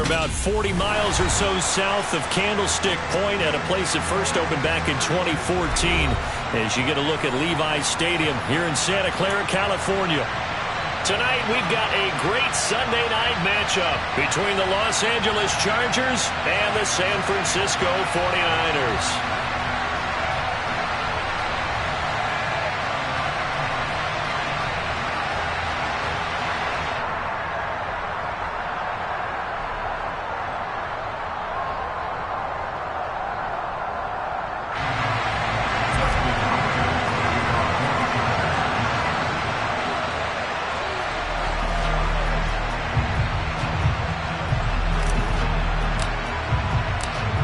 about 40 miles or so south of Candlestick Point at a place that first opened back in 2014 as you get a look at Levi's Stadium here in Santa Clara, California. Tonight we've got a great Sunday night matchup between the Los Angeles Chargers and the San Francisco 49ers.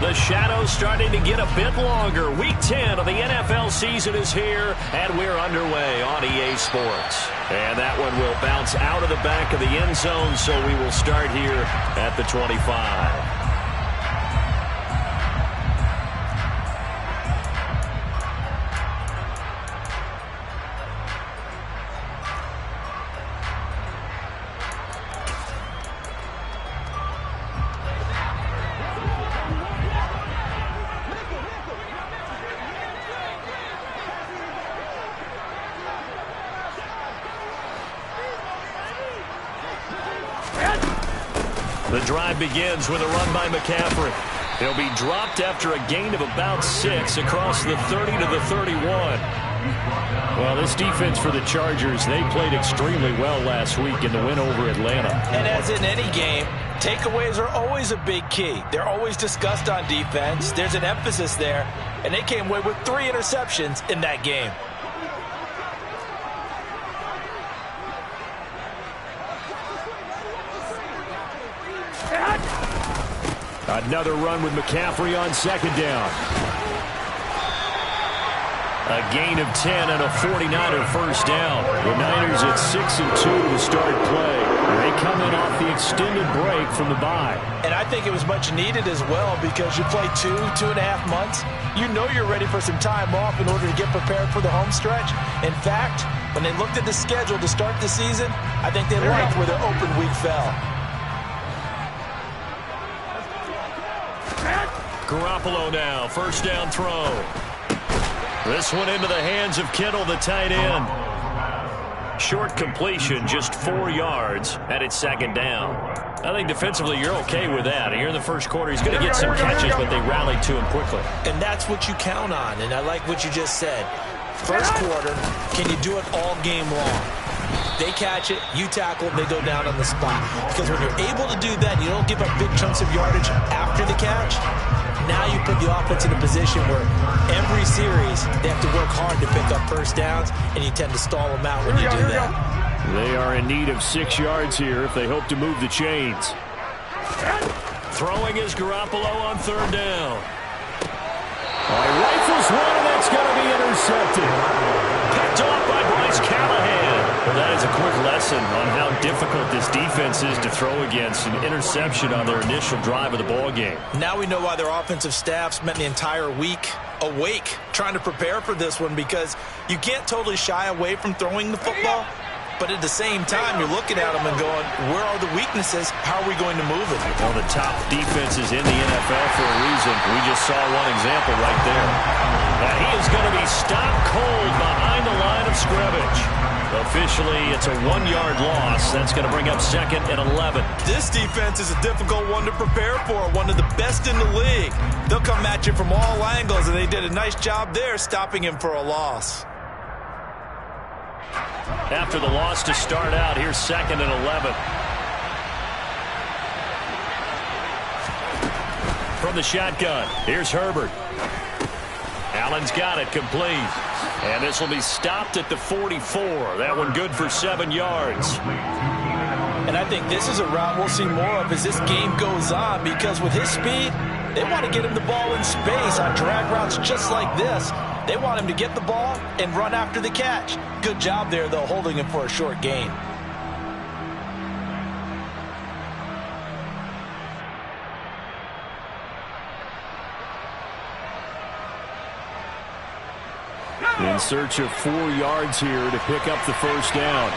The shadow's starting to get a bit longer. Week 10 of the NFL season is here, and we're underway on EA Sports. And that one will bounce out of the back of the end zone, so we will start here at the 25. The drive begins with a run by McCaffrey. He'll be dropped after a gain of about 6 across the 30 to the 31. Well, this defense for the Chargers, they played extremely well last week in the win over Atlanta. And as in any game, takeaways are always a big key. They're always discussed on defense. There's an emphasis there, and they came away with 3 interceptions in that game. Another run with McCaffrey on second down. A gain of 10 and a 49er first down. The Niners at 6-2 to start play. They come in off the extended break from the bye. And I think it was much needed as well because you play 2.5 months. You know you're ready for some time off in order to get prepared for the home stretch. In fact, when they looked at the schedule to start the season, I think they liked where their open week fell. Garoppolo now, first down throw. This one into the hands of Kittle, the tight end. Short completion, just 4 yards, and it's second down. I think defensively you're okay with that. Here in the first quarter, he's going to get some catches, but they rallied to him quickly. And that's what you count on, and I like what you just said. First quarter, can you do it all game long? They catch it, you tackle, they go down on the spot. Because when you're able to do that, you don't give up big chunks of yardage after the catch. Now you put the offense in a position where every series they have to work hard to pick up first downs, and you tend to stall them out when you do that. They are in need of 6 yards here if they hope to move the chains. Throwing is Garoppolo on third down. Rifles one, and that's going to be intercepted. Picked off by Bryce Callahan. Well, that is a quick lesson on how difficult this defense is to throw against. An interception on their initial drive of the ball game. Now we know why their offensive staff spent the entire week awake trying to prepare for this one, because you can't totally shy away from throwing the football. But at the same time, you're looking at them and going, where are the weaknesses? How are we going to move it? One of the top defenses in the NFL for a reason. We just saw one example right there. And he is going to be stopped cold behind the line of scrimmage. Officially, it's a 1-yard loss. That's going to bring up second and 11. This defense is a difficult one to prepare for, one of the best in the league. They'll come at you from all angles, and they did a nice job there stopping him for a loss. After the loss to start out, here's second and 11. From the shotgun, here's Herbert. Allen's got it, complete. And this will be stopped at the 44. That one good for 7 yards. And I think this is a route we'll see more of as this game goes on, because with his speed, they want to get him the ball in space on drag routes just like this. They want him to get the ball and run after the catch. Good job there, though, holding him for a short gain. In search of 4 yards here to pick up the first down.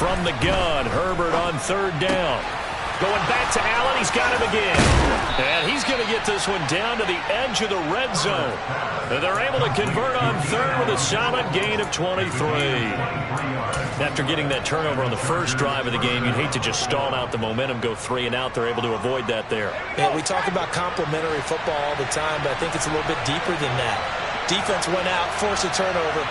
from the gun. Herbert on third down. Going back to Allen. He's got him again. And he's going to get this one down to the edge of the red zone. And they're able to convert on third with a solid gain of 23. After getting that turnover on the first drive of the game, you'd hate to just stall out the momentum, go 3 and out. They're able to avoid that there. Yeah, we talk about complementary football all the time, but I think it's a little bit deeper than that. Defense went out, forced a turnover,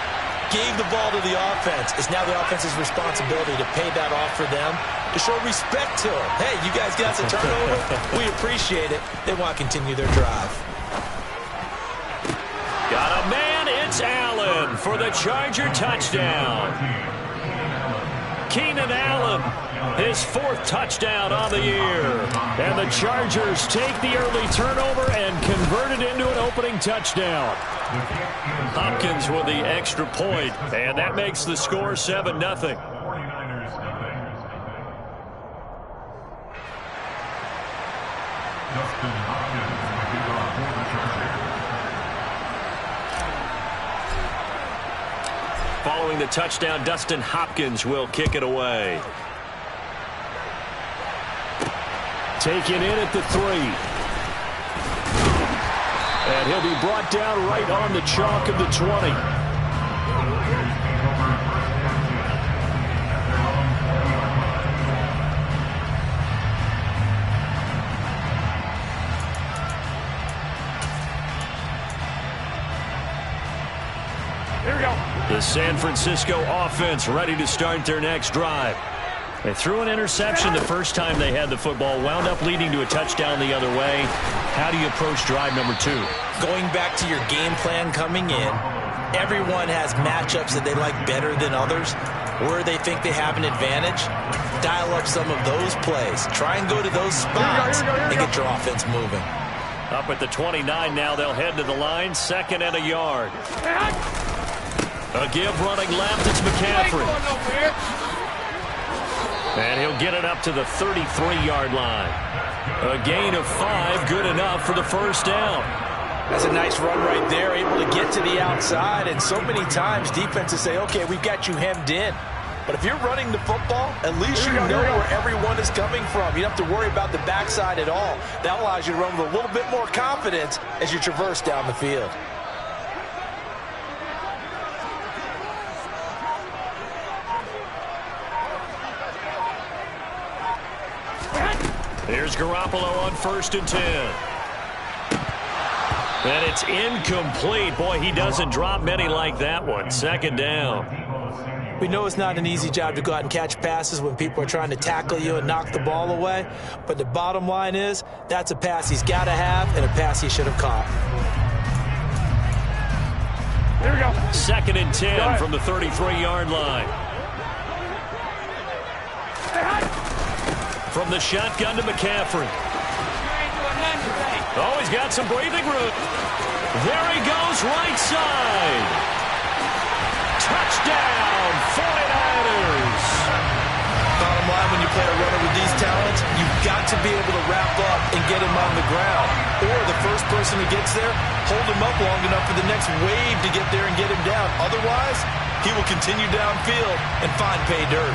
gave the ball to the offense. It's now the offense's responsibility to pay that off for them, to show respect to them. Hey, you guys got some turnover? We appreciate it. They want to continue their drive. Got a man. It's Allen for the Charger touchdown. Keenan Allen, his 4th touchdown on the year. And the Chargers take the early turnover and convert it into an opening touchdown. Hopkins with the extra point, and that makes the score 7-0. Following the touchdown, Dustin Hopkins will kick it away. Taken in at the 3. And he'll be brought down right on the chalk of the 20. Here we go. The San Francisco offense ready to start their next drive. They threw an interception the first time they had the football, wound up leading to a touchdown the other way. How do you approach drive number 2? Going back to your game plan coming in, everyone has matchups that they like better than others, where they think they have an advantage. Dial up some of those plays. Try and go to those spots and get your offense moving. Up at the 29 now, they'll head to the line, 2nd and a yard. A give running left, it's McCaffrey. And he'll get it up to the 33-yard line. A gain of 5, good enough for the first down. That's a nice run right there, able to get to the outside. And so many times defenses say, okay, we've got you hemmed in. But if you're running the football, at least you know where everyone is coming from. You don't have to worry about the backside at all. That allows you to run with a little bit more confidence as you traverse down the field. Here's Garoppolo on 1st and 10. And it's incomplete. Boy, he doesn't drop many like that one. 2nd down. We know it's not an easy job to go out and catch passes when people are trying to tackle you and knock the ball away. But the bottom line is, that's a pass he's got to have and a pass he should have caught. Here we go. 2nd and 10 from the 33-yard line. From the shotgun to McCaffrey. Oh, he's got some breathing room. There he goes, right side. Touchdown, 49ers. Bottom line, when you play a runner with these talents, you've got to be able to wrap up and get him on the ground. Or the first person who gets there, hold him up long enough for the next wave to get there and get him down. Otherwise, he will continue downfield and find pay dirt.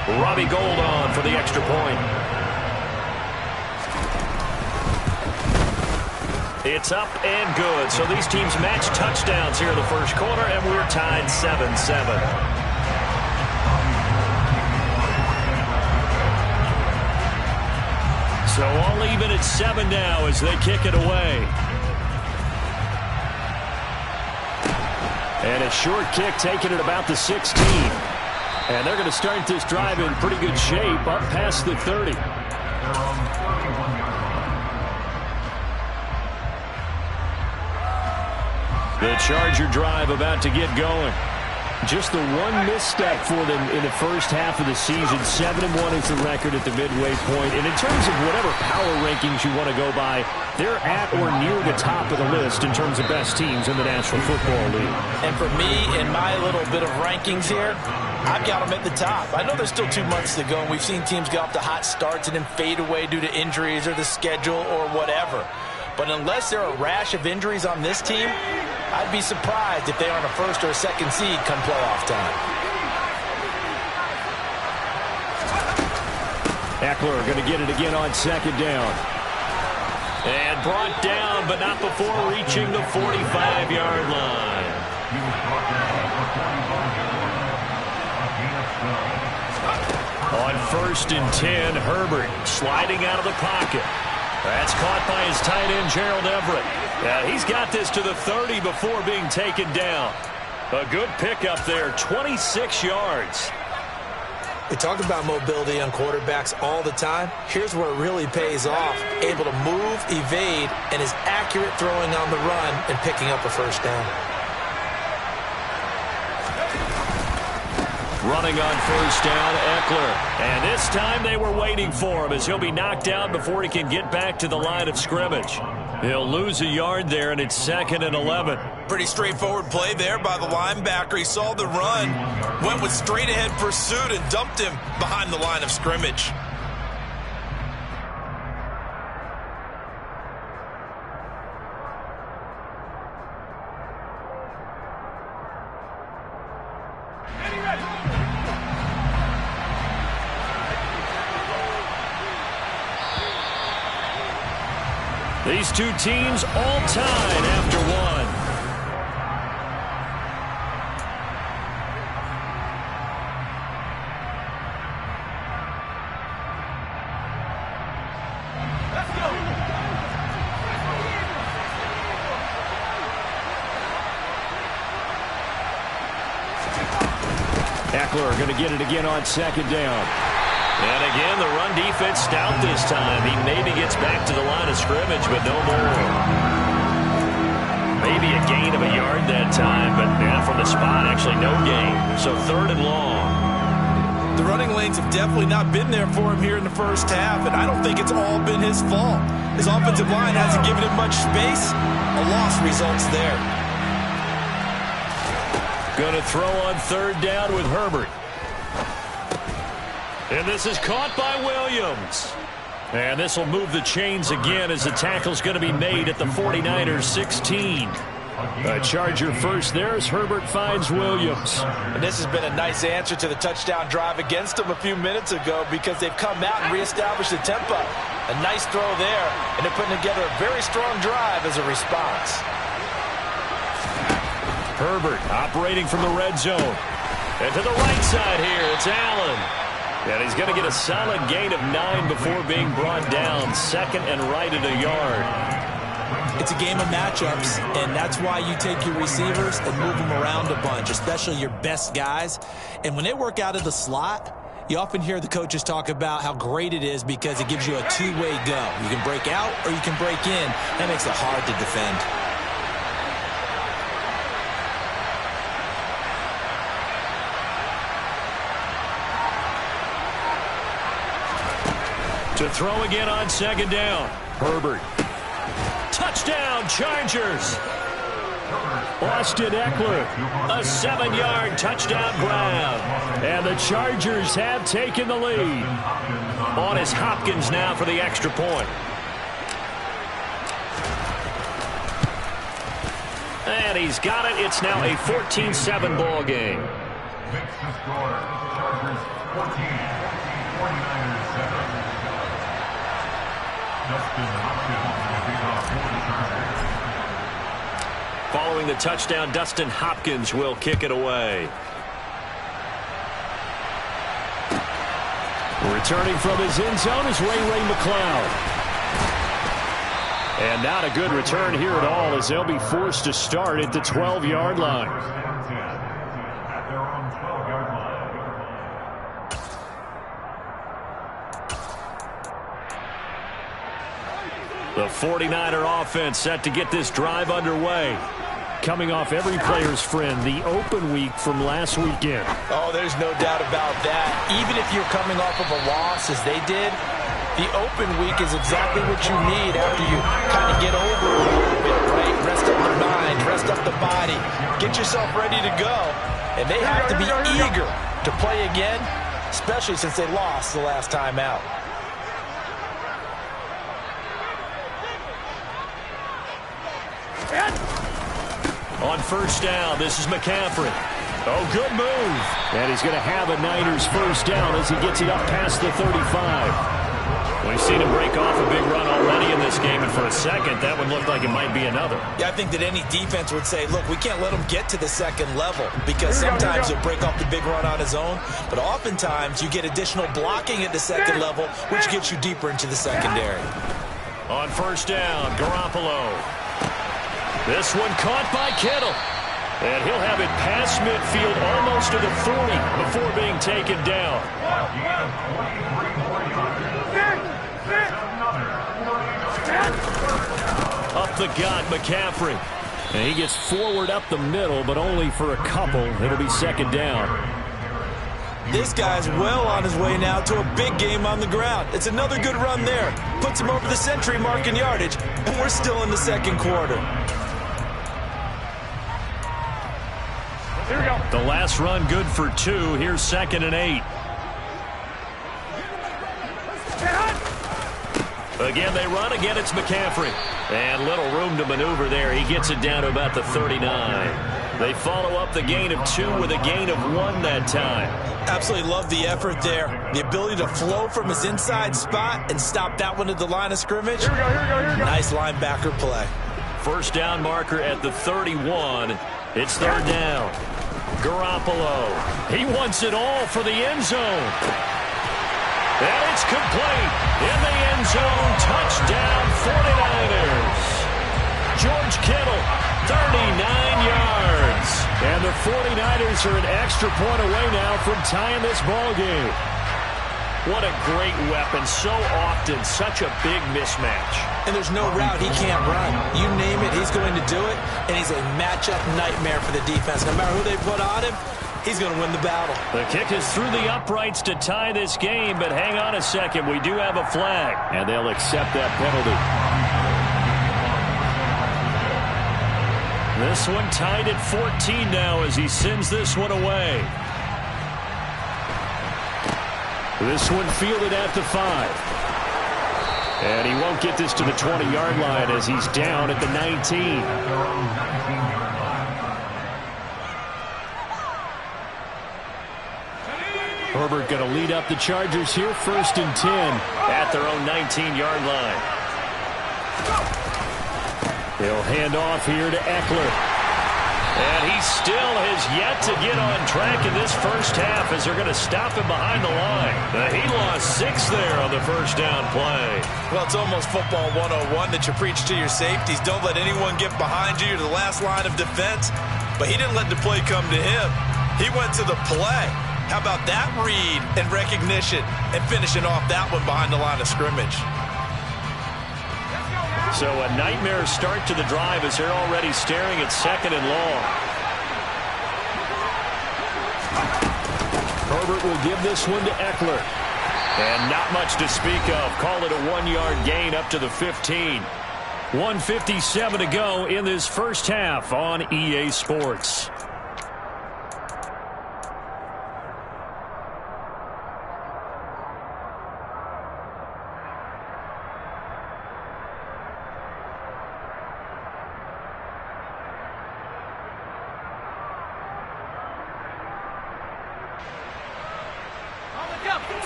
Robbie Gould on for the extra point. It's up and good. So these teams match touchdowns here in the first quarter, and we're tied 7-7. So all even at 7 now as they kick it away. And a short kick taken at about the 16. And they're going to start this drive in pretty good shape up past the 30. The Charger drive about to get going. Just the one misstep for them in the first half of the season. 7-1 is the record at the midway point. And in terms of whatever power rankings you want to go by, they're at or near the top of the list in terms of best teams in the National Football League. And for me, in my little bit of rankings here, I've got them at the top. I know there's still 2 months to go, and we've seen teams get off to hot starts and then fade away due to injuries or the schedule or whatever. But unless there are a rash of injuries on this team, I'd be surprised if they aren't a first or a second seed come playoff time. Eckler going to get it again on second down. And brought down, but not before reaching the 45-yard line. On 1st and 10, Herbert sliding out of the pocket. That's caught by his tight end, Gerald Everett. He's got this to the 30 before being taken down. A good pickup there, 26 yards. We talk about mobility on quarterbacks all the time. Here's where it really pays off. Able to move, evade, and is accurate throwing on the run and picking up a first down. Running on 1st down, Eckler. And this time they were waiting for him as he'll be knocked out before he can get back to the line of scrimmage. He'll lose a yard there, and it's 2nd and 11. Pretty straightforward play there by the linebacker. He saw the run, went with straight-ahead pursuit, and dumped him behind the line of scrimmage. These two teams all tied after one. Let's go. Eckler going to get it again on 2nd down. And again, the run defense stout this time. He maybe gets back to the line of scrimmage, but no more. Maybe a gain of a yard that time, but from the spot, actually no gain. So 3rd and long. The running lanes have definitely not been there for him here in the first half, and I don't think it's all been his fault. His offensive line hasn't given him much space. A loss results there. Going to throw on 3rd down with Herbert. And this is caught by Williams. And this will move the chains again as the tackle's going to be made at the 49ers 16. A Charger first there as Herbert finds Williams. And this has been a nice answer to the touchdown drive against them a few minutes ago because they've come out and reestablished the tempo. A nice throw there, and they're putting together a very strong drive as a response. Herbert operating from the red zone. And to the right side here, it's Allen. And he's going to get a solid gain of 9 before being brought down. 2nd and right at a yard. It's a game of matchups, and that's why you take your receivers and move them around a bunch, especially your best guys. And when they work out of the slot, you often hear the coaches talk about how great it is because it gives you a two-way go. You can break out or you can break in. That makes it hard to defend. To throw again on 2nd down. Herbert. Touchdown, Chargers. Austin Eckler, a 7-yard touchdown grab. And the Chargers have taken the lead. On is Hopkins now for the extra point. And he's got it. It's now a 14-7 ball game. Makes the score. Chargers 14, 49ers 7. Dustin Hopkins will lead off for the Chargers. Following the touchdown, Dustin Hopkins will kick it away. Returning from his end zone is Ray McCloud. And not a good return here at all as they'll be forced to start at the 12-yard line. At their own 12-yard line. The 49er offense set to get this drive underway. Coming off every player's friend, the open week from last weekend. Oh, there's no doubt about that. Even if you're coming off of a loss as they did, the open week is exactly what you need after you kind of get over it a little bit, right? Rest up the mind, rest up the body, get yourself ready to go. And they have to be eager to play again, especially since they lost the last time out. On first down, this is McCaffrey. Oh, good move. And he's going to have a Niners first down as he gets it up past the 35. We've seen him break off a big run already in this game, and for a second, that one looked like it might be another. Yeah, I think that any defense would say, look, we can't let him get to the second level, because sometimes he'll break off the big run on his own, but oftentimes you get additional blocking at the second level, which gets you deeper into the secondary. On first down, Garoppolo. This one caught by Kittle. And he'll have it past midfield almost to the 40 before being taken down. Up the gut, McCaffrey. And he gets forward up the middle, but only for a couple. It'll be second down. This guy's well on his way now to a big game on the ground. It's another good run there. Puts him over the century mark in yardage, and we're still in the second quarter. Here we go. The last run good for 2. Here's 2nd and 8. Again, they run. Again, it's McCaffrey. And little room to maneuver there. He gets it down to about the 39. They follow up the gain of 2 with a gain of 1 that time. Absolutely love the effort there. The ability to flow from his inside spot and stop that one at the line of scrimmage. Here we go, here we go, here we go. Nice linebacker play. First down marker at the 31. It's third down. Garoppolo. He wants it all for the end zone. And it's complete. In the end zone. Touchdown 49ers. George Kittle, 39 yards. And the 49ers are an extra point away now from tying this ball game. What a great weapon. So often, such a big mismatch. And there's no route he can't run. You name it, he's going to do it. And he's a matchup nightmare for the defense. No matter who they put on him, he's going to win the battle. The kick is through the uprights to tie this game, but hang on a second. We do have a flag, and they'll accept that penalty. This one tied at 14 now as he sends this one away. This one fielded at the 5. And he won't get this to the 20-yard line as he's down at the 19. Herbert going to lead up the Chargers here, 1st and 10 at their own 19-yard line. He'll hand off here to Eckler. And he still has yet to get on track in this first half as they're going to stop him behind the line. He lost 6 there on the first down play. Well, it's almost football 101 that you preach to your safeties. Don't let anyone get behind you to the last line of defense. But he didn't let the play come to him. He went to the play. How about that read and recognition and finishing off that one behind the line of scrimmage? So a nightmare start to the drive as they're already staring at 2nd and long. Herbert will give this one to Eckler. And not much to speak of. Call it a 1-yard gain up to the 15. 1:57 to go in this first half on EA Sports.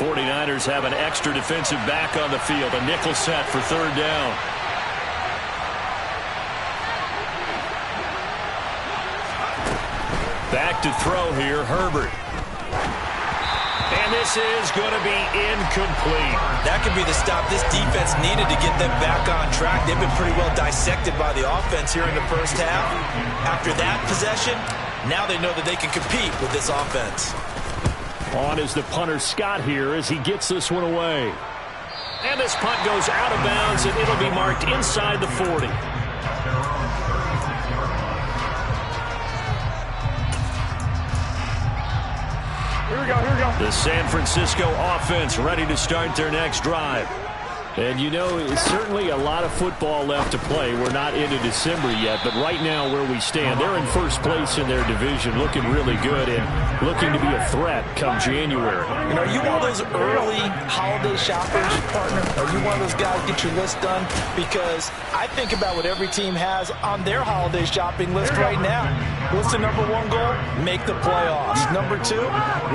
'49ers have an extra defensive back on the field. A nickel set for third down. Back to throw here, Herbert. And this is going to be incomplete. That could be the stop this defense needed to get them back on track. They've been pretty well dissected by the offense here in the first half. After that possession, now they know that they can compete with this offense. On is the punter Scott here as he gets this one away. And this punt goes out of bounds, and it'll be marked inside the 40. Here we go, here we go. The San Francisco offense ready to start their next drive. And, you know, it's certainly a lot of football left to play. We're not into December yet, but right now where we stand, they're in first place in their division, looking really good and looking to be a threat come January. And are you one of those early holiday shoppers, partner? Are you one of those guys get your list done? Because I think about what every team has on their holiday shopping list right now. What's the number one goal? Make the playoffs. Number two,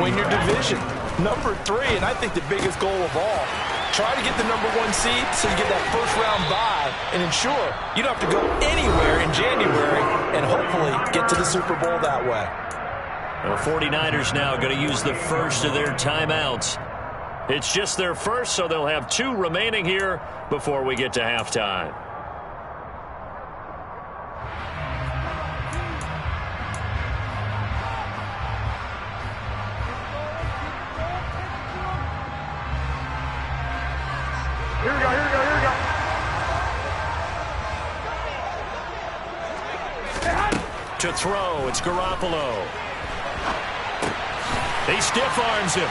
win your division. Number three, and I think the biggest goal of all, try to get the number one seed so you get that first round bye and ensure you don't have to go anywhere in January and hopefully get to the Super Bowl that way. The 49ers now going to use the first of their timeouts. It's just their first, so they'll have 2 remaining here before we get to halftime. Here we go, here we go, here we go. To throw, it's Garoppolo. He stiff arms him.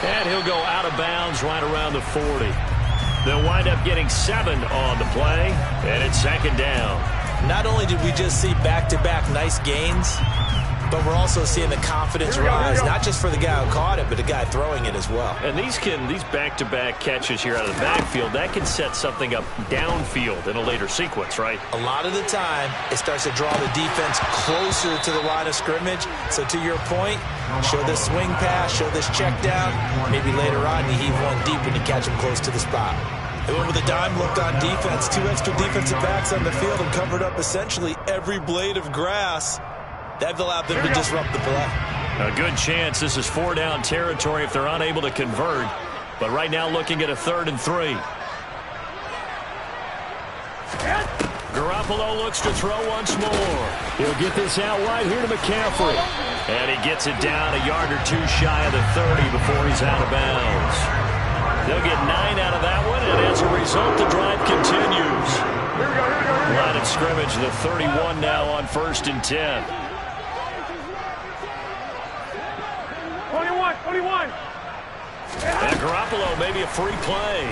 And he'll go out of bounds right around the 40. They'll wind up getting 7 on the play, and it's second down. Not only did we just see back-to-back nice gains, but we're also seeing the confidence rise, not just for the guy who caught it, but the guy throwing it as well. And these back-to-back catches here out of the backfield, that can set something up downfield in a later sequence, right? A lot of the time, it starts to draw the defense closer to the line of scrimmage. So to your point, show this swing pass, show this check down. Maybe later on you heave one deep and you catch him close to the spot. They went with a dime look on defense. 2 extra defensive backs on the field and covered up essentially every blade of grass. That allowed them to disrupt the play. A good chance this is 4-down territory if they're unable to convert. But right now looking at a 3rd and 3. Garoppolo looks to throw once more. He'll get this out wide here to McCaffrey. And he gets it down a yard or 2 shy of the 30 before he's out of bounds. They'll get 9 out of that one, and as a result, the drive continues. Line of scrimmage, the 31 now on 1st and 10. 21. And Garoppolo, maybe a free play.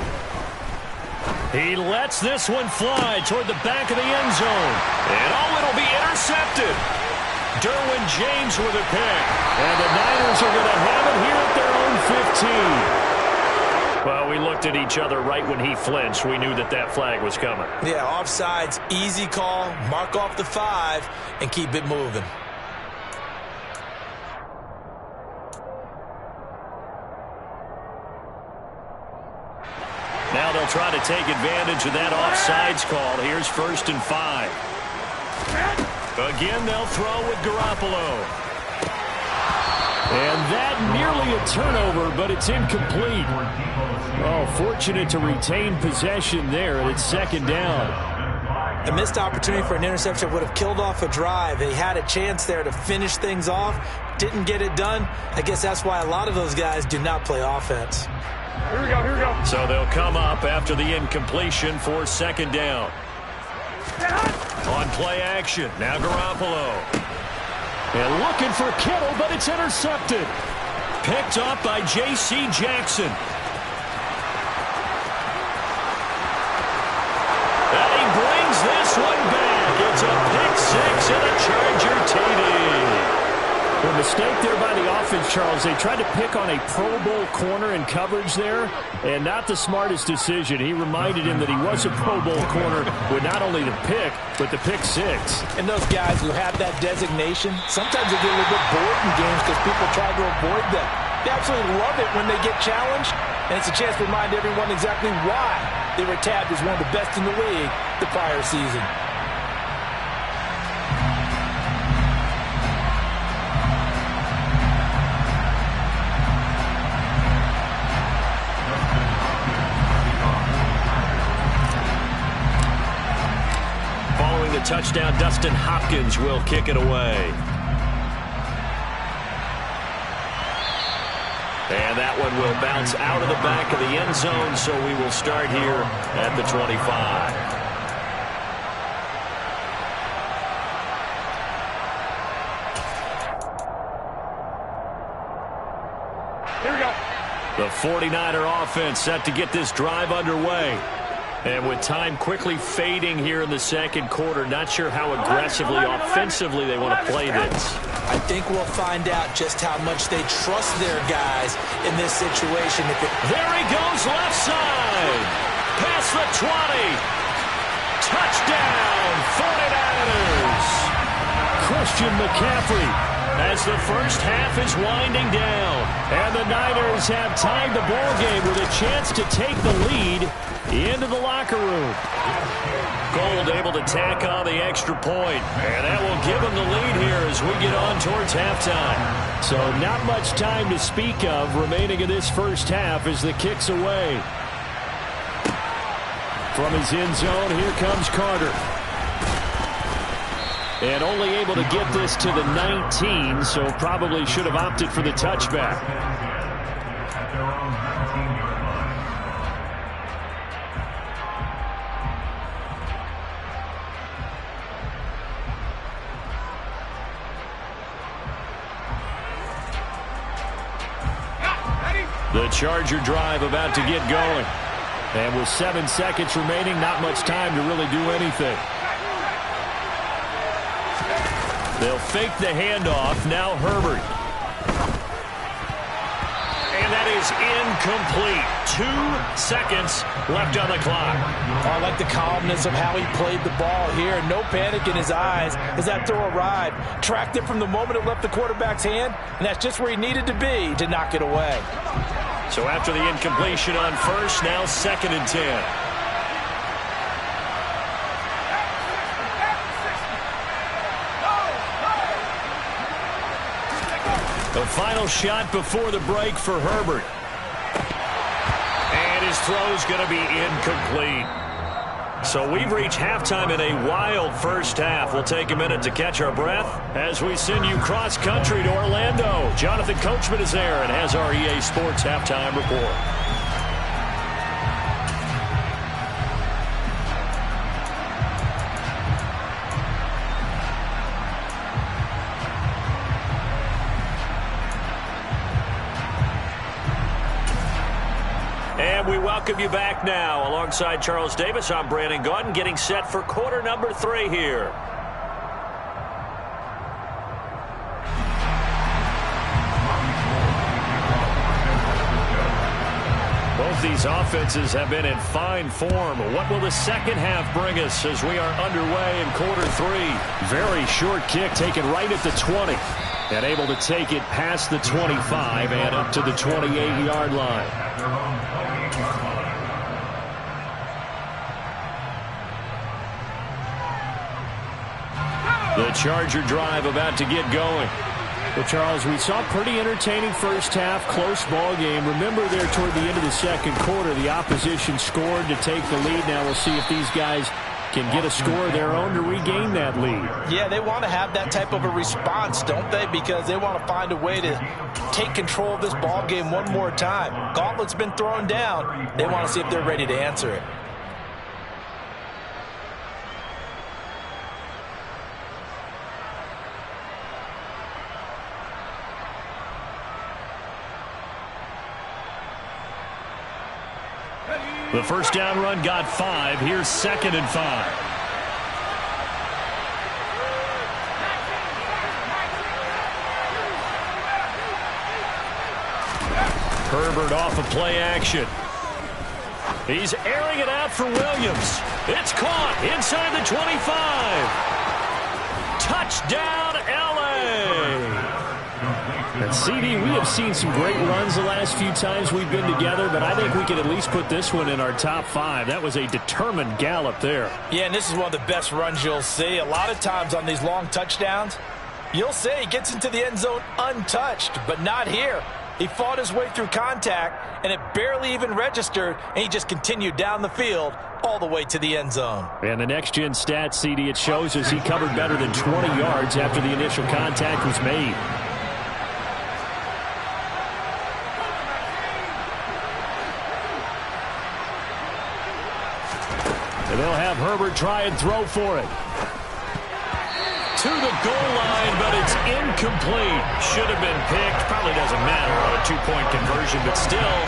He lets this one fly toward the back of the end zone. And it'll be intercepted. Derwin James with a pick. And the Niners are going to have it here at their own 15. Well, we looked at each other right when he flinched. We knew that flag was coming. Yeah, offsides, easy call, mark off the 5, and keep it moving. Now they'll try to take advantage of that offsides call. Here's 1st and 5. Again, they'll throw with Garoppolo. And that nearly a turnover, but it's incomplete. Oh, fortunate to retain possession there, and it's 2nd down. A missed opportunity for an interception would have killed off a drive. They had a chance there to finish things off, didn't get it done. I guess that's why a lot of those guys do not play offense. Here we go. So they'll come up after the incompletion for 2nd down. On play action, now Garoppolo. And looking for Kittle, but it's intercepted. Picked up by J.C. Jackson. And he brings this one back. It's a pick 6 and a Charger TD. A mistake there by the offense, Charles. They tried to pick on a Pro Bowl corner in coverage there, and not the smartest decision. He reminded him that he was a Pro Bowl corner with not only the pick, but the pick 6. And those guys who have that designation, sometimes they get a little bit bored in games because people try to avoid them. They absolutely love it when they get challenged, and it's a chance to remind everyone exactly why they were tabbed as one of the best in the league the prior season. Touchdown, Dustin Hopkins will kick it away. And that one will bounce out of the back of the end zone, so we will start here at the 25. Here we go. The 49er offense set to get this drive underway. And with time quickly fading here in the second quarter, not sure how aggressively, offensively they want to play this. I think we'll find out just how much they trust their guys in this situation. There he goes, left side. Past the 20. Touchdown, 49ers. Christian McCaffrey as the first half is winding down. And the Niners have tied the ball game with a chance to take the lead into the locker room. Gold able to tack on the extra point, and that will give them the lead here as we get on towards halftime. So not much time to speak of remaining in this first half as the kick's away. From his end zone, here comes Carter. And only able to get this to the 19, so probably should have opted for the touchback. At their own 19-yard line. The Charger drive about to get going. And with 7 seconds remaining, not much time to really do anything. They'll fake the handoff. Now Herbert. And that is incomplete. 2 seconds left on the clock. I like the calmness of how he played the ball here. No panic in his eyes as that throw arrived. Tracked it from the moment it left the quarterback's hand, and that's just where he needed to be to knock it away. So after the incompletion on first, now 2nd and 10. The final shot before the break for Herbert. And his throw's going to be incomplete. So we've reached halftime in a wild first half. We'll take a minute to catch our breath as we send you cross-country to Orlando. Jonathan Coachman is there and has our EA Sports halftime report. And we welcome you back now. Alongside Charles Davis, I'm Brandon Gaudin, getting set for quarter number 3 here. Both these offenses have been in fine form. What will the second half bring us as we are underway in quarter 3? Very short kick taken right at the 20. And able to take it past the 25 and up to the 28-yard line. The Charger drive about to get going. Well, Charles, we saw pretty entertaining first half, close ball game. Remember there toward the end of the second quarter, the opposition scored to take the lead. Now we'll see if these guys can get a score of their own to regain that lead. Yeah, they want to have that type of a response, don't they? Because they want to find a way to take control of this ball game one more time. Gauntlet's been thrown down. They want to see if they're ready to answer it. The first down run got 5. Here's 2nd and 5. Herbert off of play action. He's airing it out for Williams. It's caught inside the 25. Touchdown, L.A. And CD, we have seen some great runs the last few times we've been together, but I think we can at least put this one in our top 5. That was a determined gallop there. Yeah, and this is one of the best runs you'll see. A lot of times on these long touchdowns, you'll say he gets into the end zone untouched, but not here. He fought his way through contact, and it barely even registered, and he just continued down the field all the way to the end zone. And the next-gen stats, CD, it shows us he covered better than 20 yards after the initial contact was made. And they'll have Herbert try and throw for it. to the goal line, but it's incomplete. Should have been picked. Probably doesn't matter on a two-point conversion, but still,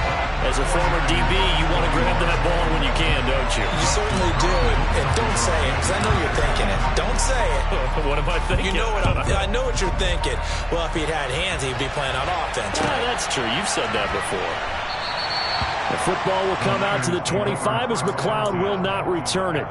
as a former DB, you want to grab that ball when you can, don't you? You certainly do, and don't say it, because I know you're thinking it. Don't say it. What am I thinking? You know what I know what you're thinking. Well, if he'd had hands, he'd be playing on offense. Right? Yeah, that's true. You've said that before. The football will come out to the 25 as McLeod will not return it.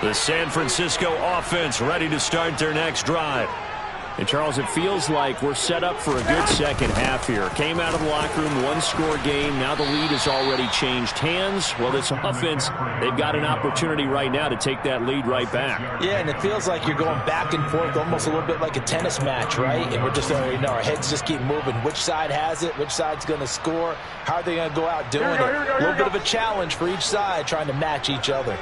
The San Francisco offense ready to start their next drive. And, Charles, it feels like we're set up for a good second half here. Came out of the locker room, one-score game. Now the lead has already changed hands. Well, this offense, they've got an opportunity right now to take that lead right back. Yeah, and it feels like you're going back and forth, almost a little bit like a tennis match, right? And we're just, our heads just keep moving. Which side has it? Which side's going to score? How are they going to go out doing it? A little bit of a challenge for each side, trying to match each other.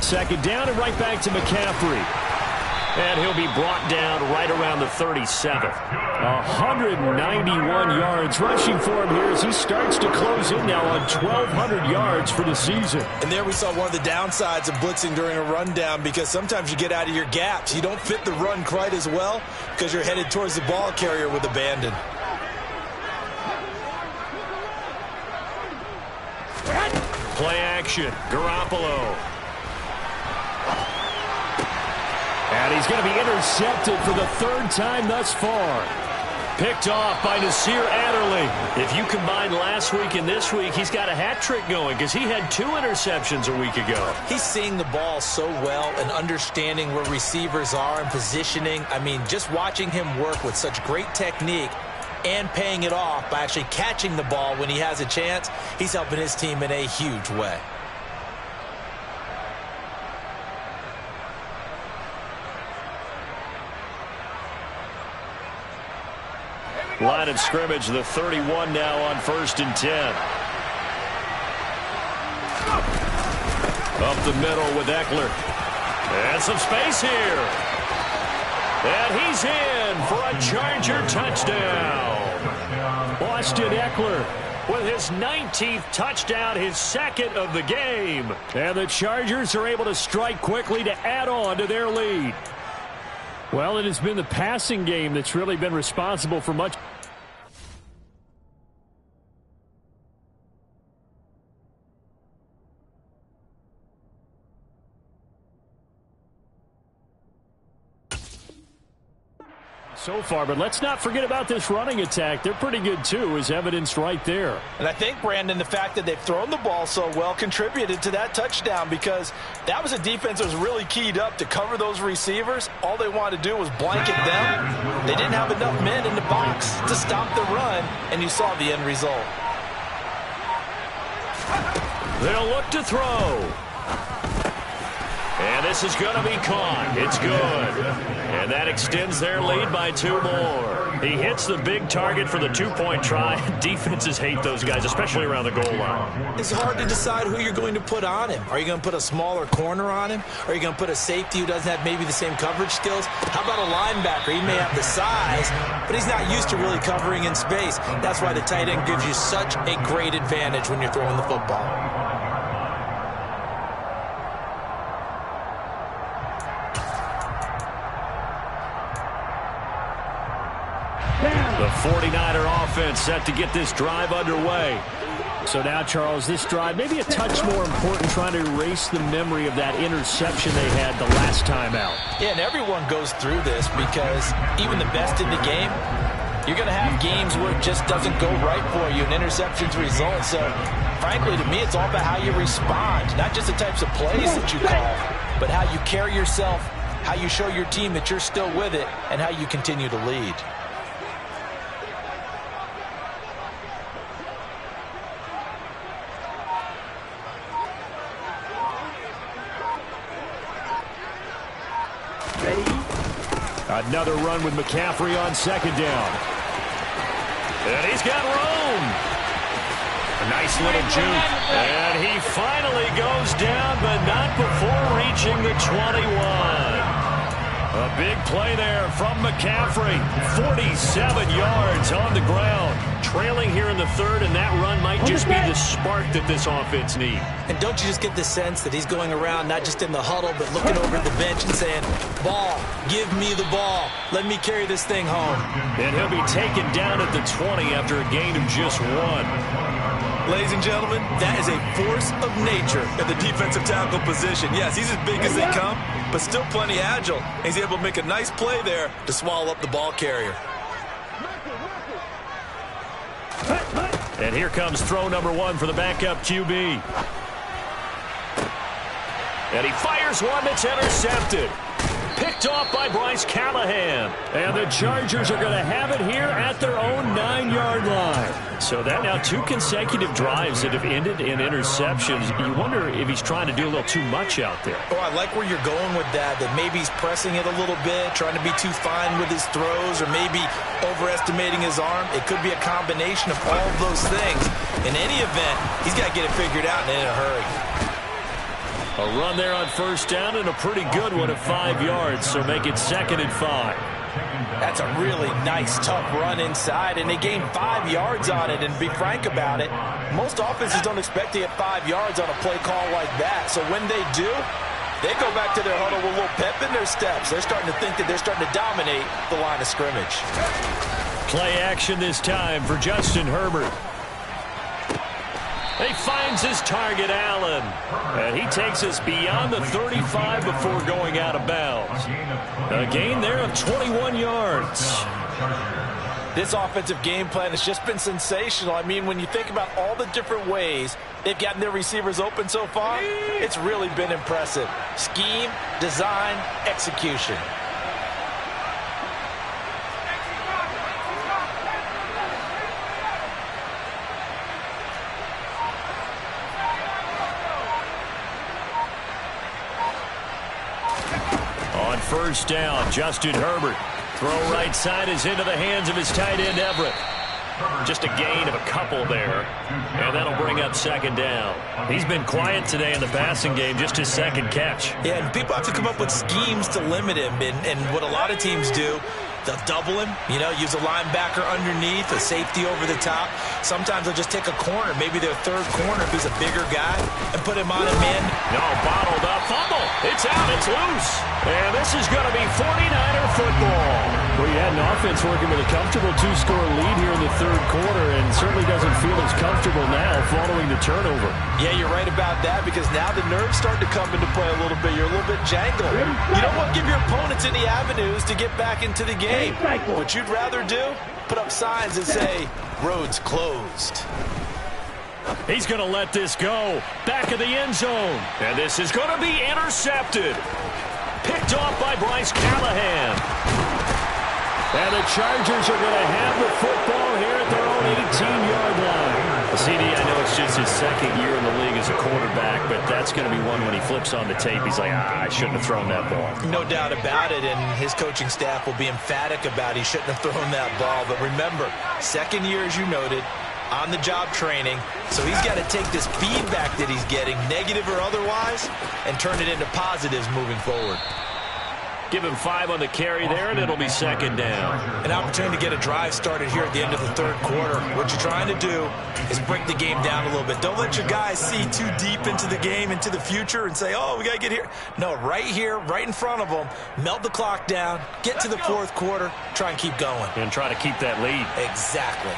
Second down and right back to McCaffrey. And he'll be brought down right around the 37th. 191 yards rushing for him here as he starts to close in now on 1,200 yards for the season. And there we saw one of the downsides of blitzing during a rundown, because sometimes you get out of your gaps. You don't fit the run quite as well because you're headed towards the ball carrier with abandon. Play action. Garoppolo. And he's going to be intercepted for the third time thus far. Picked off by Nasir Adderley. If you combine last week and this week, he's got a hat trick going because he had 2 interceptions a week ago. He's seeing the ball so well and understanding where receivers are and positioning. I mean, just watching him work with such great technique and paying it off by actually catching the ball when he has a chance, he's helping his team in a huge way. Line of scrimmage, the 31 now on 1st and 10. Up the middle with Eckler. And some space here. And he's in for a Charger touchdown. Austin Eckler with his 19th touchdown, his second of the game. And the Chargers are able to strike quickly to add on to their lead. Well, it has been the passing game that's really been responsible for much. So far, but let's not forget about this running attack. They're pretty good, too, as evidenced right there. And I think, Brandon, the fact that they've thrown the ball so well contributed to that touchdown, because that was a defense that was really keyed up to cover those receivers. All they wanted to do was blanket them. They didn't have enough men in the box to stop the run, and you saw the end result. They'll look to throw. And this is going to be caught. It's good. And that extends their lead by 2 more. He hits the big target for the 2-point try. Defenses hate those guys, especially around the goal line. It's hard to decide who you're going to put on him. Are you going to put a smaller corner on him? Are you going to put a safety who doesn't have maybe the same coverage skills? How about a linebacker? He may have the size, but he's not used to really covering in space. That's why the tight end gives you such a great advantage when you're throwing the football. The 49er offense set to get this drive underway. So now, Charles, this drive maybe a touch more important, trying to erase the memory of that interception they had the last time out. Yeah, and everyone goes through this because even the best in the game, you're going to have games where it just doesn't go right for you and interceptions result. So, frankly, to me, it's all about how you respond, not just the types of plays that you call, but how you carry yourself, how you show your team that you're still with it, and how you continue to lead. Another run with McCaffrey on second down. And he's got room. A nice little juke. And he finally goes down, but not before reaching the 21. A big play there from McCaffrey. 47 yards on the ground. Trailing here in the third, and that run might just be the spark that this offense needs. And don't you just get the sense that he's going around not just in the huddle, but looking over at the bench and saying, ball, give me the ball. Let me carry this thing home. And he'll be taken down at the 20 after a gain of just 1. Ladies and gentlemen, that is a force of nature in the defensive tackle position. Yes, he's as big as they come, but still plenty agile. He's able to make a nice play there to swallow up the ball carrier. And here comes throw number 1 for the backup QB. And he fires one that's intercepted. Picked off by Bryce Callahan. And the Chargers are going to have it here at their own 9-yard line. So that now 2 consecutive drives that have ended in interceptions. You wonder if he's trying to do a little too much out there. Oh, I like where you're going with that maybe he's pressing it a little bit, trying to be too fine with his throws, or maybe overestimating his arm. It could be a combination of all of those things. In any event, he's got to get it figured out and in a hurry. A run there on first down, and a pretty good one at 5 yards, so make it 2nd and 5. That's a really nice, tough run inside, and they gained 5 yards on it. And be frank about it, most offenses don't expect to get 5 yards on a play call like that. So when they do, they go back to their huddle with a little pep in their steps. They're starting to think that they're starting to dominate the line of scrimmage. Play action this time for Justin Herbert. He finds his target, Allen. And he takes us beyond the 35 before going out of bounds. A gain there of 21 yards. This offensive game plan has just been sensational. I mean, when you think about all the different ways they've gotten their receivers open so far, it's really been impressive. Scheme, design, execution. First down, Justin Herbert. Throw right side is into the hands of his tight end, Everett. Just a gain of a couple there, and that'll bring up 2nd down. He's been quiet today in the passing game, just his 2nd catch. Yeah, and people have to come up with schemes to limit him, and what a lot of teams do, they'll double him, use a linebacker underneath, a safety over the top. Sometimes they'll just take a corner, maybe their 3rd corner if he's a bigger guy, and put him on a man. No, bottled up, fumble. It's out, it's loose. And this is going to be 49er football. Well, you had an offense working with a comfortable 2-score lead here in the 3rd quarter, and certainly doesn't feel as comfortable now following the turnover. Yeah, you're right about that, because now the nerves start to come into play a little bit. You're a little bit jangled. You don't want to give your opponents any avenues to get back into the game. What you'd rather do, put up signs that say, roads closed. He's going to let this go. Back of the end zone. And this is going to be intercepted. Picked off by Bryce Callahan. And the Chargers are going to have the football here at their own 18-yard line. CD, I know it's just his 2nd year in the league as a quarterback, but that's going to be one when he flips on the tape. He's like, I shouldn't have thrown that ball. No doubt about it, and his coaching staff will be emphatic about he shouldn't have thrown that ball. But remember, 2nd year, as you noted, on-the-job training, so he's got to take this feedback that he's getting, negative or otherwise, and turn it into positives moving forward. Give him 5 on the carry there, and it'll be 2nd down. An opportunity to get a drive started here at the end of the 3rd quarter. What you're trying to do is break the game down a little bit. Don't let your guys see too deep into the game, into the future, and say, oh, we got to get here. No, right here, right in front of them, melt the clock down, get to the 4th quarter, try and keep going. And try to keep that lead. Exactly.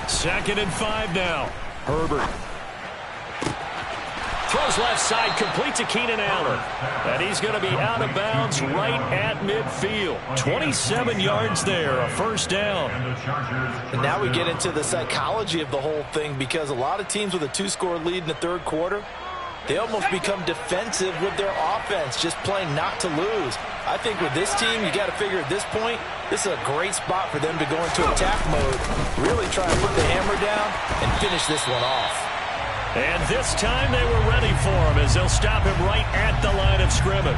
Second and 5 now. Herbert. Throws left side, complete to Keenan Allen. And he's going to be out of bounds right at midfield. 27 yards there, a 1st down. And now we get into the psychology of the whole thing, because a lot of teams with a 2-score lead in the 3rd quarter, they almost become defensive with their offense, just playing not to lose. I think with this team, you got to figure at this point, this is a great spot for them to go into attack mode, really try to put the hammer down and finish this one off. And this time they were ready for him as they'll stop him right at the line of scrimmage.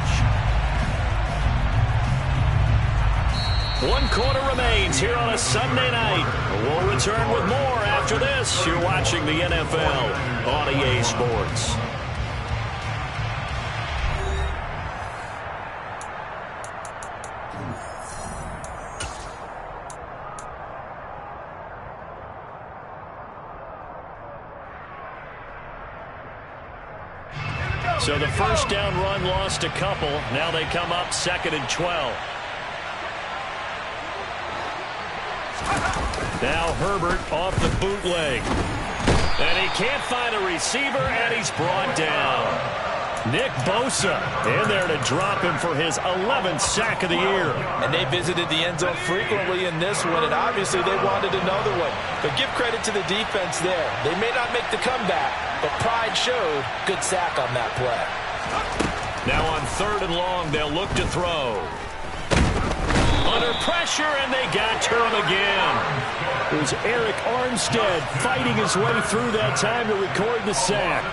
1 quarter remains here on a Sunday night. We'll return with more after this. You're watching the NFL on EA Sports. So the first down run lost a couple. Now they come up 2nd and 12. Now Herbert off the bootleg. And he can't find a receiver, and he's brought down. Nick Bosa in there to drop him for his 11th sack of the year. And they visited the end zone frequently in this one, and obviously they wanted another one. But give credit to the defense there. They may not make the comeback, but pride showed. Good sack on that play. Now on 3rd and long, they'll look to throw. Under pressure, and they got to him again. It was Eric Armstead fighting his way through that time to record the sack.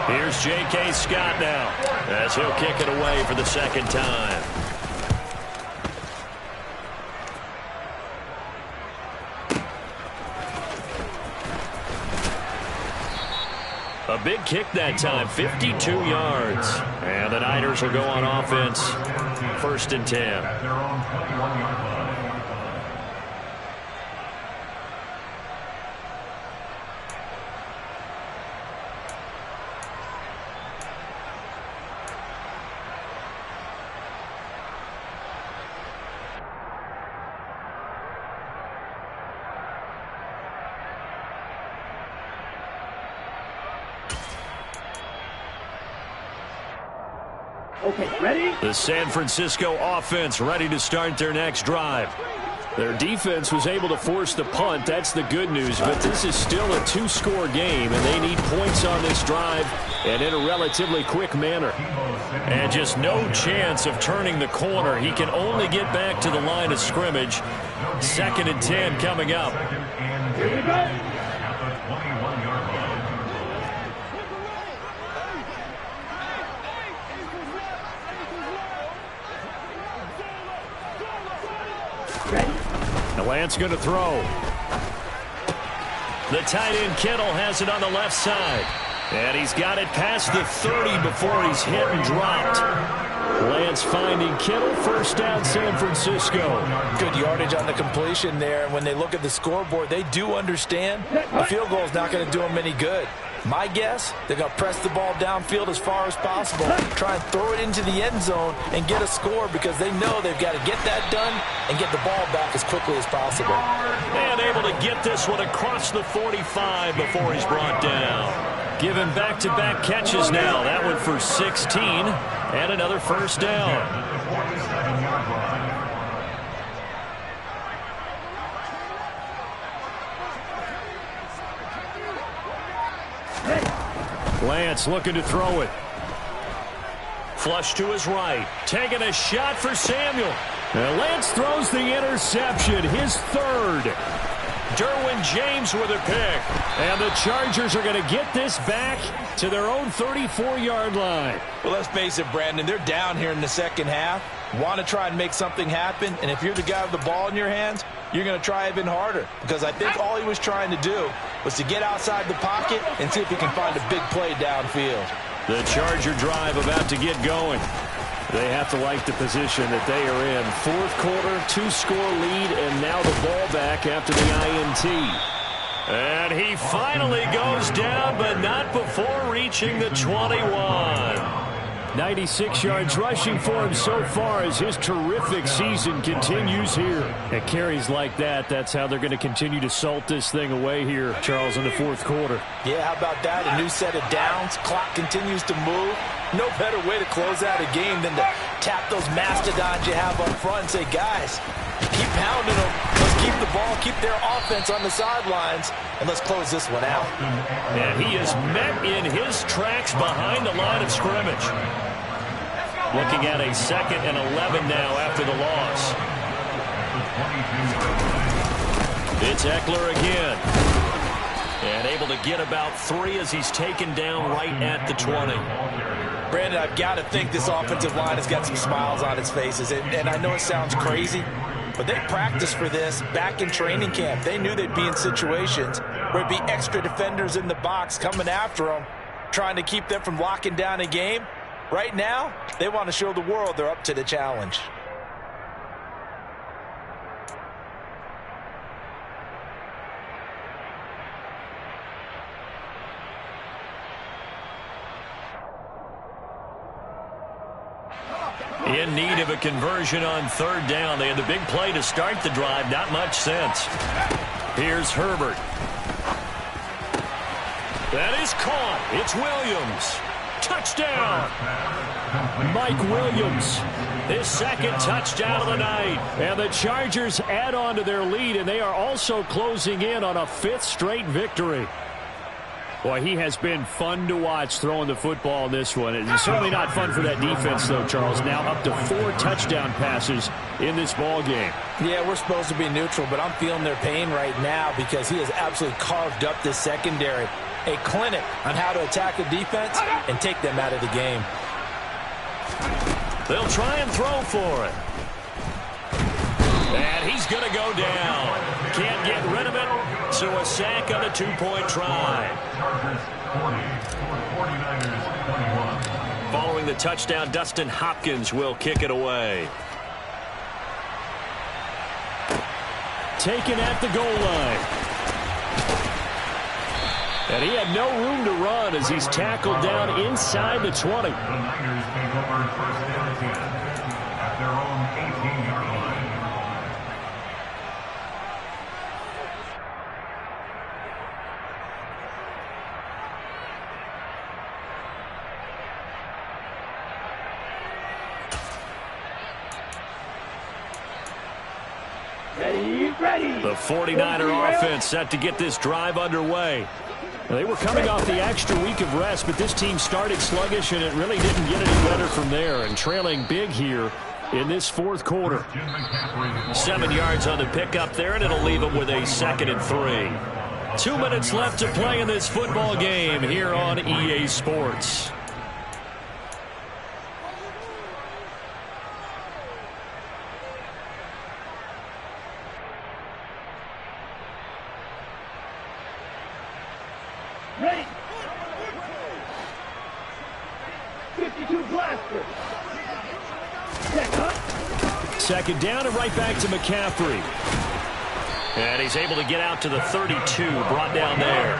Here's J.K. Scott now as he'll kick it away for the 2nd time. A big kick that time, 52 yards. And the Niners will go on offense, 1st and 10. At their own 21-yard line. Okay, ready? The San Francisco offense ready to start their next drive. Their defense was able to force the punt. That's the good news. But this is still a 2-score game, and they need points on this drive and in a relatively quick manner. And just no chance of turning the corner. He can only get back to the line of scrimmage. 2nd and 10 coming up. Here we go. At the 21-yard line. Now Lance going to throw. The tight end Kittle has it on the left side. And he's got it past the 30 before he's hit and dropped. Lance finding Kittle, 1st down San Francisco. Good yardage on the completion there. And when they look at the scoreboard, they do understand a field goal is not going to do them any good. My guess, they're going to press the ball downfield as far as possible, try and throw it into the end zone and get a score because they know they've got to get that done and get the ball back as quickly as possible. And able to get this one across the 45 before he's brought down. Given back-to-back catches now. That one for 16 and another 1st down. Lance looking to throw it. Flush to his right. Taking a shot for Samuel. And Lance throws the interception, his 3rd. Derwin James with a pick. And the Chargers are going to get this back to their own 34-yard line. Well, let's face it, Brandon, they're down here in the 2nd half. Want to try and make something happen. And if you're the guy with the ball in your hands, you're going to try even harder. Because I think all he was trying to do was to get outside the pocket and see if he can find a big play downfield. The Charger drive about to get going. They have to like the position that they are in. 4th quarter, 2-score lead, and now the ball back after the INT. And he finally goes down, but not before reaching the 21. 96 yards rushing for him so far as his terrific season continues here. At carries like that, that's how they're going to continue to salt this thing away here, Charles, in the 4th quarter. Yeah, how about that? A new set of downs. Clock continues to move. No better way to close out a game than to tap those mastodons you have up front and say, guys, keep pounding them. Let's keep the ball, keep their offense on the sidelines, and let's close this one out. And he is met in his tracks behind the line of scrimmage. Looking at a 2nd and 11 now after the loss. It's Ekeler again. And able to get about 3 as he's taken down right at the 20. Brandon, I've got to think this offensive line has got some smiles on its faces. And I know it sounds crazy, but they practiced for this back in training camp. They knew they'd be in situations where it'd be extra defenders in the box coming after them, trying to keep them from locking down a game. Right now, they want to show the world they're up to the challenge. In need of a conversion on 3rd down. They had the big play to start the drive. Not much sense. Here's Herbert. That is caught. It's Williams. Touchdown. Mike Williams. His 2nd touchdown of the night. And the Chargers add on to their lead, and they are also closing in on a 5th straight victory. Boy, he has been fun to watch throwing the football in this one. It's certainly not fun for that defense, though, Charles. Now up to 4 touchdown passes in this ball game. Yeah, we're supposed to be neutral, but I'm feeling their pain right now because he has absolutely carved up this secondary. A clinic on how to attack a defense and take them out of the game. They'll try and throw for it. And he's going to go down. Can't get rid of it. So a sack on a 2-point try. Following the touchdown, Dustin Hopkins will kick it away. Taken at the goal line. And he had no room to run as he's tackled down inside the 20. The Niners take over 1st down and 10 at their own 18-yard line. The 49er offense set to get this drive underway. They were coming off the extra week of rest, but this team started sluggish, and it really didn't get any better from there, and trailing big here in this 4th quarter. 7 yards on the pickup there, and it'll leave them with a 2nd and 3. 2 minutes left to play in this football game here on EA Sports. Ready. 52 blaster. 2nd down and right back to McCaffrey. And he's able to get out to the 32, brought down there.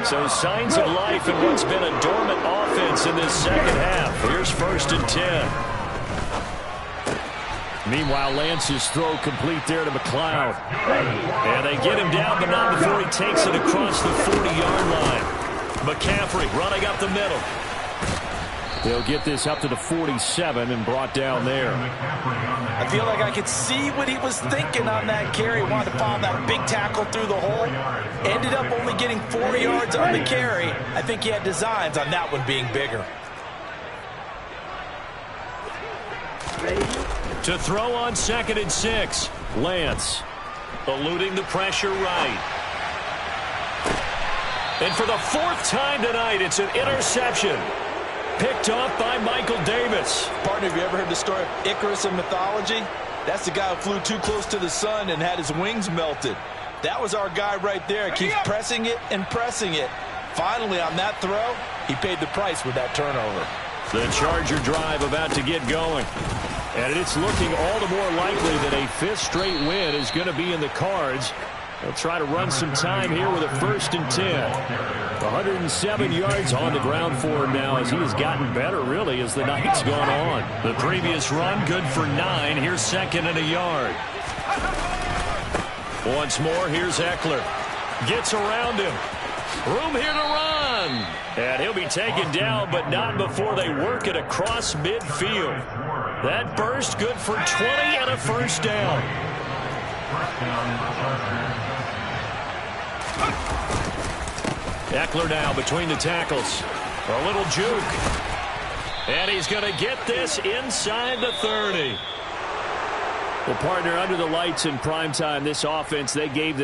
So signs of life in what's been a dormant offense in this 2nd half. Here's 1st and 10. Meanwhile, Lance's throw complete there to McLeod. And they get him down, but not before he takes it across the 40-yard line. McCaffrey running up the middle. They'll get this up to the 47 and brought down there. I feel like I could see what he was thinking on that carry. Wanted to follow that big tackle through the hole. Ended up only getting 4 yards on the carry. I think he had designs on that one being bigger. To throw on 2nd and 6. Lance eluding the pressure right. And for the 4th time tonight, it's an interception. Picked off by Michael Davis. Partner, have you ever heard the story of Icarus in mythology? That's the guy who flew too close to the sun and had his wings melted. That was our guy right there. Keeps pressing it and pressing it. Finally, on that throw, he paid the price with that turnover. The Charger drive about to get going. And it's looking all the more likely that a 5th straight win is going to be in the cards. They'll try to run some time here with a 1st and 10. 107 yards on the ground for him now as he has gotten better, really, as the night's gone on. The previous run, good for 9. Here's 2nd and a yard. Once more, here's Ekeler. Gets around him. Room here to run. And he'll be taken down, but not before they work it across midfield. That burst good for 20 and a 1st down. first down, Chargers. Eckler now between the tackles. A little juke. And he's going to get this inside the 30. Well, partner, under the lights in primetime, this offense, they gave the